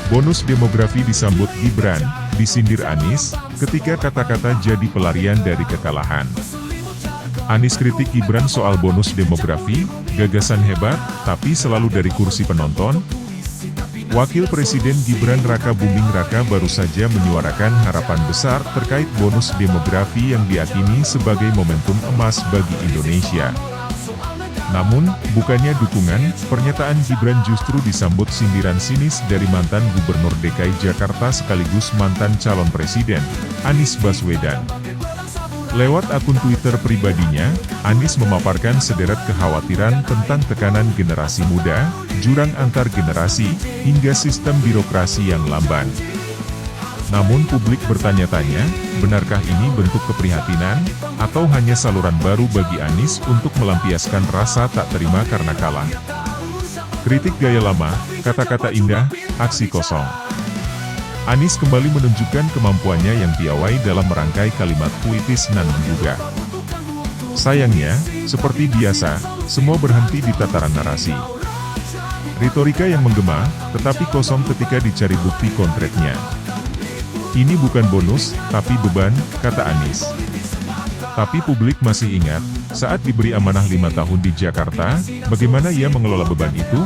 Bonus demografi disambut Gibran, disindir Anies, ketika kata-kata jadi pelarian dari kekalahan. Anies kritik Gibran soal bonus demografi, gagasan hebat, tapi selalu dari kursi penonton. Wakil Presiden Gibran Raka Buming Raka baru saja menyuarakan harapan besar terkait bonus demografi yang diyakini sebagai momentum emas bagi Indonesia. Namun, bukannya dukungan, pernyataan Gibran justru disambut sindiran sinis dari mantan Gubernur DKI Jakarta sekaligus mantan calon presiden, Anies Baswedan. Lewat akun Twitter pribadinya, Anies memaparkan sederet kekhawatiran tentang tekanan generasi muda, jurang antar generasi, hingga sistem birokrasi yang lamban. Namun publik bertanya-tanya, benarkah ini bentuk keprihatinan, atau hanya saluran baru bagi Anies untuk melampiaskan rasa tak terima karena kalah? Kritik gaya lama, kata-kata indah, aksi kosong. Anies kembali menunjukkan kemampuannya yang piawai dalam merangkai kalimat puitis nan menggugah. Sayangnya, seperti biasa, semua berhenti di tataran narasi. Retorika yang menggema, tetapi kosong ketika dicari bukti konkretnya. Ini bukan bonus, tapi beban, kata Anies. Tapi publik masih ingat, saat diberi amanah 5 tahun di Jakarta, bagaimana ia mengelola beban itu?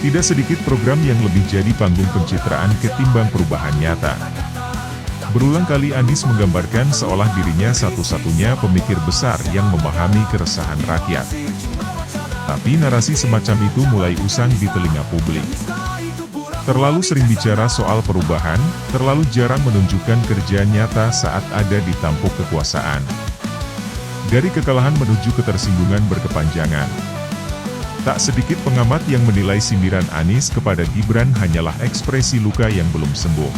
Tidak sedikit program yang lebih jadi panggung pencitraan ketimbang perubahan nyata. Berulang kali Anies menggambarkan seolah dirinya satu-satunya pemikir besar yang memahami keresahan rakyat. Tapi narasi semacam itu mulai usang di telinga publik. Terlalu sering bicara soal perubahan, terlalu jarang menunjukkan kerja nyata saat ada di tampuk kekuasaan. Dari kekalahan menuju ketersinggungan berkepanjangan. Tak sedikit pengamat yang menilai sindiran Anies kepada Gibran hanyalah ekspresi luka yang belum sembuh.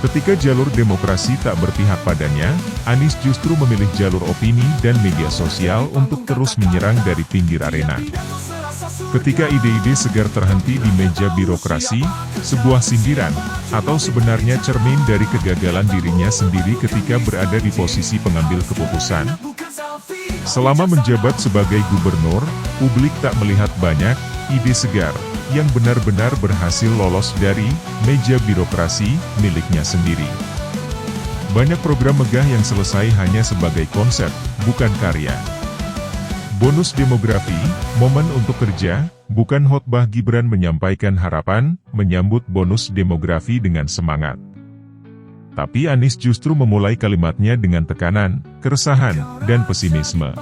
Ketika jalur demokrasi tak berpihak padanya, Anies justru memilih jalur opini dan media sosial untuk terus menyerang dari pinggir arena. Ketika ide-ide segar terhenti di meja birokrasi, sebuah sindiran, atau sebenarnya cermin dari kegagalan dirinya sendiri ketika berada di posisi pengambil keputusan. Selama menjabat sebagai gubernur, publik tak melihat banyak ide segar yang benar-benar berhasil lolos dari meja birokrasi miliknya sendiri. Banyak program megah yang selesai hanya sebagai konsep, bukan karya. Bonus demografi, momen untuk kerja, bukan khotbah. Gibran menyampaikan harapan, menyambut bonus demografi dengan semangat. Tapi Anies justru memulai kalimatnya dengan tekanan, keresahan, dan pesimisme.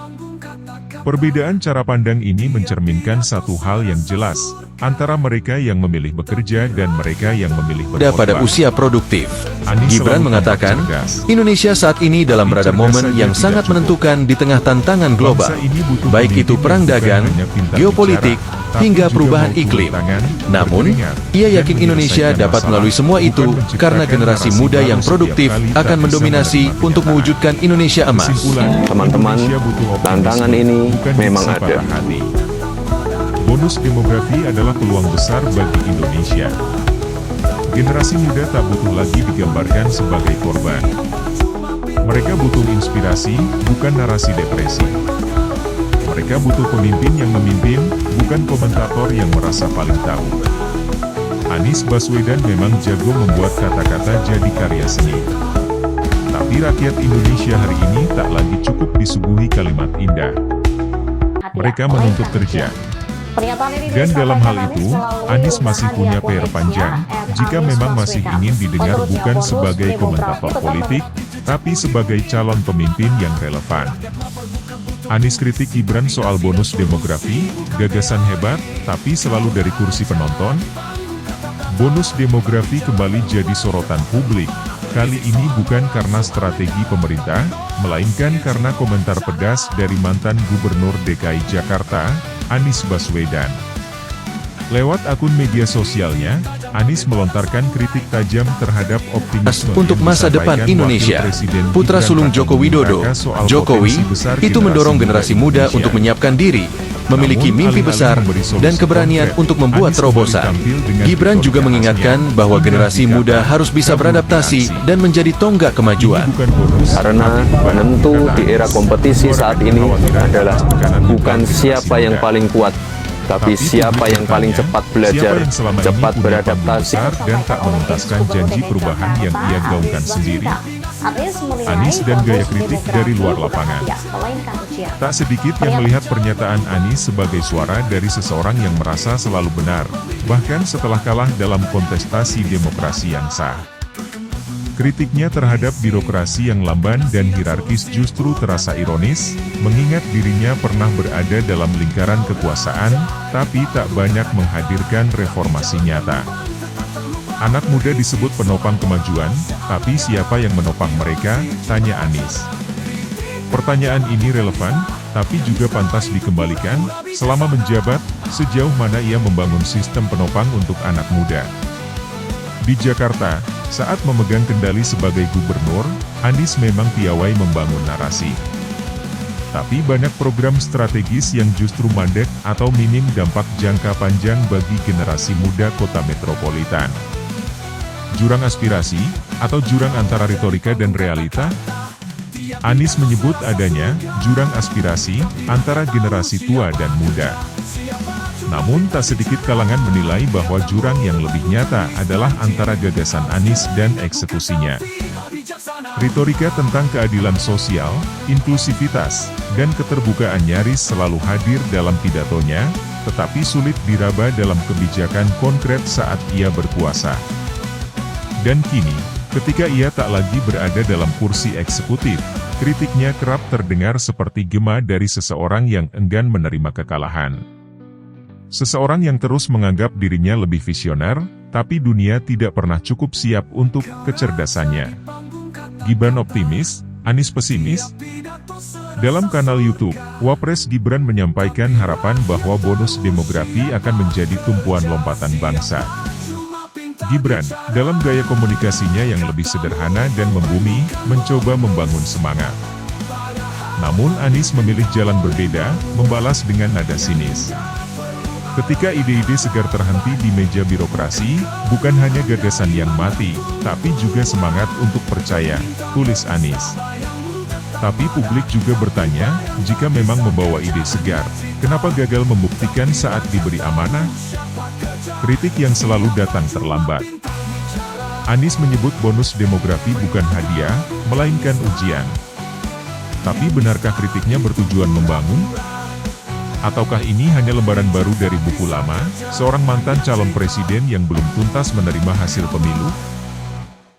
Perbedaan cara pandang ini mencerminkan satu hal yang jelas, antara mereka yang memilih bekerja dan mereka yang memilih berkorban. Pada usia produktif, Anies Gibran selalu mengatakan, tampak cerdas. Indonesia saat ini dalam berada momen yang sangat menentukan di tengah tantangan global, Bangsa ini butuh baik pemimpin itu yang perang bukan dagang, hanya pintar geopolitik, bicara, tapi hingga juga perubahan mau turun iklim. tangan, Namun, berkeringat, ia dan yakin Indonesia menyelesaikan dapat masalah, melalui semua bukan itu menciptakan karena generasi narasi muda baru yang setiap produktif kali tak akan bisa mendominasi menerima untuk kenyataan. mewujudkan Indonesia emas. Kesimpulan, Teman-teman, Indonesia butuh optimisme, tantangan ini bukan memang diksi ada. patah hati. Bonus demografi adalah peluang besar bagi Indonesia. Generasi muda tak butuh lagi digambarkan sebagai korban. Mereka butuh inspirasi, bukan narasi depresi. Mereka butuh pemimpin yang memimpin, bukan komentator yang merasa paling tahu. Anies Baswedan memang jago membuat kata-kata jadi karya seni. Tapi rakyat Indonesia hari ini tak lagi cukup disuguhi kalimat indah. Mereka menuntut kerja. Dan dalam hal itu, Anies masih punya PR panjang, jika memang masih ingin didengar bukan sebagai komentator politik, tapi sebagai calon pemimpin yang relevan. Anies kritik Gibran soal bonus demografi, gagasan hebat, tapi selalu dari kursi penonton. Bonus demografi kembali jadi sorotan publik, kali ini bukan karena strategi pemerintah, melainkan karena komentar pedas dari mantan Gubernur DKI Jakarta, Anies Baswedan. Lewat akun media sosialnya, Anies melontarkan kritik tajam terhadap optimisme Untuk yang masa depan disampaikan Indonesia, Wakil Presiden putra Gibran sulung Raka Joko Buming Widodo, Raka soal Jokowi, potensi besar itu mendorong generasi muda Indonesia. untuk menyiapkan diri, memiliki Namun, mimpi alih-alih besar, memberi solusi dan keberanian konkret, untuk membuat Anies terobosan. kembali tampil dengan Gibran juga retorika mengingatkan khasnya, bahwa indah generasi dikata, muda harus bisa kabur beradaptasi diaksi. dan menjadi tonggak kemajuan. Ini bukan bonus, Karena tapi beban, penentu kata di era Anies. kompetisi Suara saat ini kekhawatiran adalah atas tekanan bukan generasi siapa yang muda. paling kuat, Tapi siapa publik yang paling bertanya, cepat belajar, siapa yang selama ini cepat punya beradaptasi? panggung besar dan tak menuntaskan janji perubahan yang ia gaungkan sendiri? Anies dan gaya kritik dari luar lapangan. Tak sedikit yang melihat pernyataan Anies sebagai suara dari seseorang yang merasa selalu benar, bahkan setelah kalah dalam kontestasi demokrasi yang sah. Kritiknya terhadap birokrasi yang lamban dan hierarkis justru terasa ironis, mengingat dirinya pernah berada dalam lingkaran kekuasaan, tapi tak banyak menghadirkan reformasi nyata. Anak muda disebut penopang kemajuan, tapi siapa yang menopang mereka? Tanya Anies. Pertanyaan ini relevan, tapi juga pantas dikembalikan, selama menjabat, sejauh mana ia membangun sistem penopang untuk anak muda. Di Jakarta, saat memegang kendali sebagai gubernur, Anies memang piawai membangun narasi. Tapi banyak program strategis yang justru mandek atau minim dampak jangka panjang bagi generasi muda kota metropolitan. Jurang aspirasi, atau jurang antara retorika dan realita? Anies menyebut adanya jurang aspirasi antara generasi tua dan muda. Namun tak sedikit kalangan menilai bahwa jurang yang lebih nyata adalah antara gagasan Anies dan eksekusinya. Retorika tentang keadilan sosial, inklusivitas, dan keterbukaan nyaris selalu hadir dalam pidatonya, tetapi sulit diraba dalam kebijakan konkret saat ia berkuasa. Dan kini, ketika ia tak lagi berada dalam kursi eksekutif, kritiknya kerap terdengar seperti gema dari seseorang yang enggan menerima kekalahan. Seseorang yang terus menganggap dirinya lebih visioner, tapi dunia tidak pernah cukup siap untuk kecerdasannya. Gibran optimis, Anies pesimis? Dalam kanal YouTube, Wapres Gibran menyampaikan harapan bahwa bonus demografi akan menjadi tumpuan lompatan bangsa. Gibran, dalam gaya komunikasinya yang lebih sederhana dan membumi, mencoba membangun semangat. Namun Anies memilih jalan berbeda, membalas dengan nada sinis. Ketika ide-ide segar terhenti di meja birokrasi, bukan hanya gagasan yang mati, tapi juga semangat untuk percaya, tulis Anies. Tapi publik juga bertanya, jika memang membawa ide segar, kenapa gagal membuktikan saat diberi amanah? Kritik yang selalu datang terlambat. Anies menyebut bonus demografi bukan hadiah, melainkan ujian. Tapi benarkah kritiknya bertujuan membangun? Ataukah ini hanya lembaran baru dari buku lama, seorang mantan calon presiden yang belum tuntas menerima hasil pemilu?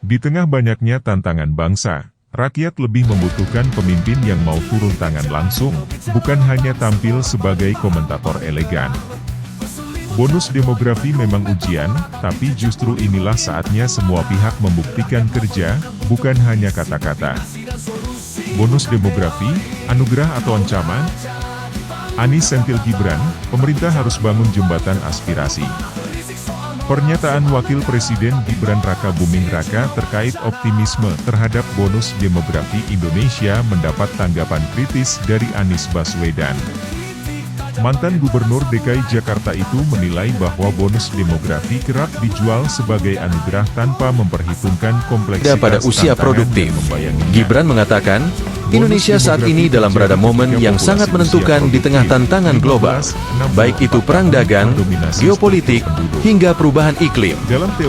Di tengah banyaknya tantangan bangsa, rakyat lebih membutuhkan pemimpin yang mau turun tangan langsung, bukan hanya tampil sebagai komentator elegan. Bonus demografi memang ujian, tapi justru inilah saatnya semua pihak membuktikan kerja, bukan hanya kata-kata. Bonus demografi, anugerah atau ancaman? Anies sentil Gibran, pemerintah harus bangun jembatan aspirasi. Pernyataan Wakil Presiden Gibran Raka Buming Raka terkait optimisme terhadap bonus demografi Indonesia mendapat tanggapan kritis dari Anies Baswedan. Mantan Gubernur DKI Jakarta itu menilai bahwa bonus demografi kerap dijual sebagai anugerah tanpa memperhitungkan kompleksitas Pada usia tantangan produktif, yang membayanginya. Gibran mengatakan, Indonesia saat ini dalam berada momen yang sangat menentukan di tengah tantangan global, baik itu perang dagang, geopolitik, hingga perubahan iklim.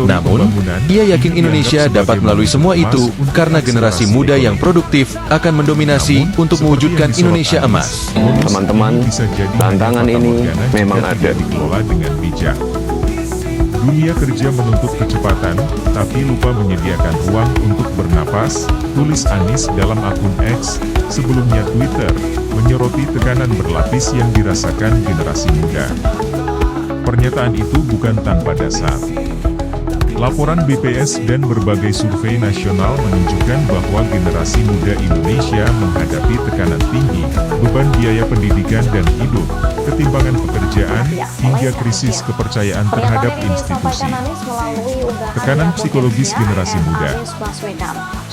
Namun, ia yakin Indonesia dapat melalui semua itu karena generasi muda yang produktif akan mendominasi untuk mewujudkan Indonesia emas. Teman-teman, tantangan ini memang ada. Dikelola dengan bijak. Dunia kerja menuntut kecepatan, tapi lupa menyediakan ruang untuk bernapas, tulis Anies dalam akun X, sebelumnya Twitter, menyoroti tekanan berlapis yang dirasakan generasi muda. Pernyataan itu bukan tanpa dasar. Laporan BPS dan berbagai survei nasional menunjukkan bahwa generasi muda Indonesia menghadapi tekanan tinggi, beban biaya pendidikan dan hidup, ketimpangan pekerjaan, hingga krisis kepercayaan terhadap institusi. Tekanan psikologis generasi muda.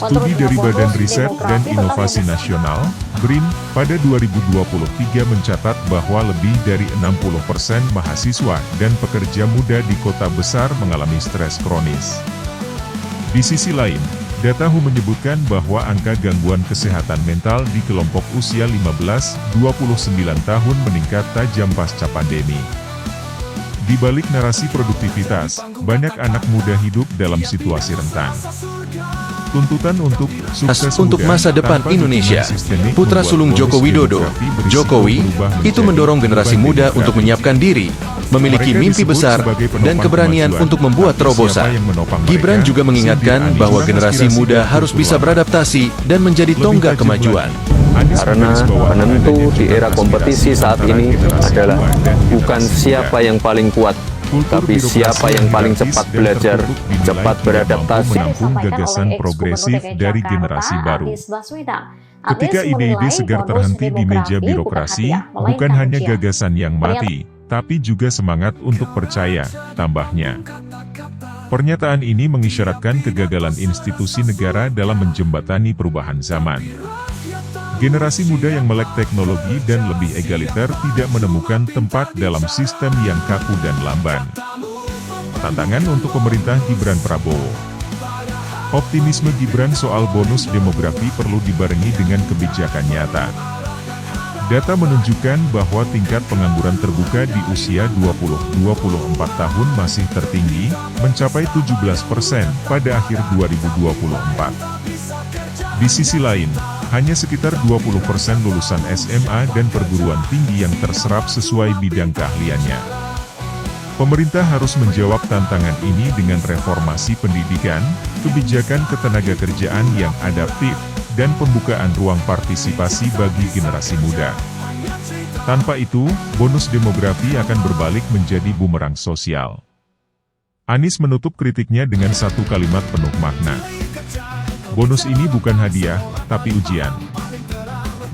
Studi dari Badan Riset dan Inovasi Nasional, BRIN, pada 2023 mencatat bahwa lebih dari 60% mahasiswa dan pekerja muda di kota besar mengalami stres kronis. Di sisi lain, data WHO menyebutkan bahwa angka gangguan kesehatan mental di kelompok usia 15-29 tahun meningkat tajam pasca pandemi. Di balik narasi produktivitas, banyak anak muda hidup dalam situasi rentan. Tuntutan untuk sukses Untuk muda masa depan tanpa Indonesia, dukungan sistemik putra membuat sulung bonus Joko Widodo, demografi berisiko Jokowi, berubah itu menjadi mendorong generasi beban muda demografi. untuk menyiapkan diri, memiliki Mereka mimpi disebut besar, sebagai penopang dan keberanian kemajuan, untuk membuat tapi terobosan. siapa yang menopang Gibran mereka? juga mengingatkan Sindir Anies bahwa dengan generasi aspirasi muda dan harus kultur bisa lama. beradaptasi dan menjadi Lebih tonggak tajam kemajuan. lagi, Anies Karena menggarisbawahi penentu adanya di era aspirasi kompetisi saat antara ini generasi adalah tua dan bukan generasi siapa muda. yang paling kuat, Kultur tapi birokrasi siapa yang paling hierarkis cepat dan belajar, tertutup dinilai cepat tidak beradaptasi. mampu menampung gagasan progresif dari generasi baru. Ketika ide-ide segar terhenti di meja birokrasi, bukan hanya gagasan yang mati, tapi juga semangat untuk percaya, tambahnya. Pernyataan ini mengisyaratkan kegagalan institusi negara dalam menjembatani perubahan zaman. Generasi muda yang melek teknologi dan lebih egaliter tidak menemukan tempat dalam sistem yang kaku dan lamban. Tantangan untuk pemerintah Gibran Prabowo. Optimisme Gibran soal bonus demografi perlu dibarengi dengan kebijakan nyata. Data menunjukkan bahwa tingkat pengangguran terbuka di usia 20-24 tahun masih tertinggi, mencapai 17% pada akhir 2024. Di sisi lain, hanya sekitar 20% lulusan SMA dan perguruan tinggi yang terserap sesuai bidang keahliannya. Pemerintah harus menjawab tantangan ini dengan reformasi pendidikan, kebijakan ketenagakerjaan yang adaptif, dan pembukaan ruang partisipasi bagi generasi muda. Tanpa itu, bonus demografi akan berbalik menjadi bumerang sosial. Anies menutup kritiknya dengan satu kalimat penuh makna. Bonus ini bukan hadiah, tapi ujian.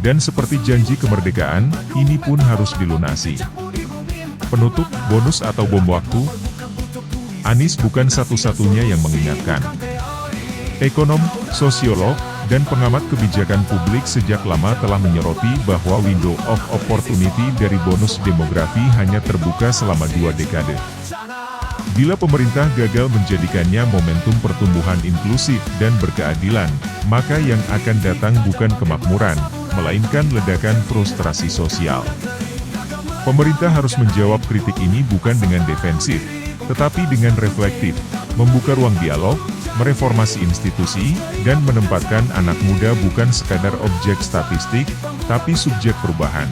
Dan seperti janji kemerdekaan, ini pun harus dilunasi. Penutup, bonus atau bom waktu? Anies bukan satu-satunya yang mengingatkan. Ekonom, sosiolog, dan pengamat kebijakan publik sejak lama telah menyoroti bahwa window of opportunity dari bonus demografi hanya terbuka selama 2 dekade. Bila pemerintah gagal menjadikannya momentum pertumbuhan inklusif dan berkeadilan, maka yang akan datang bukan kemakmuran, melainkan ledakan frustrasi sosial. Pemerintah harus menjawab kritik ini bukan dengan defensif, tetapi dengan reflektif, membuka ruang dialog, mereformasi institusi, dan menempatkan anak muda bukan sekadar objek statistik, tapi subjek perubahan.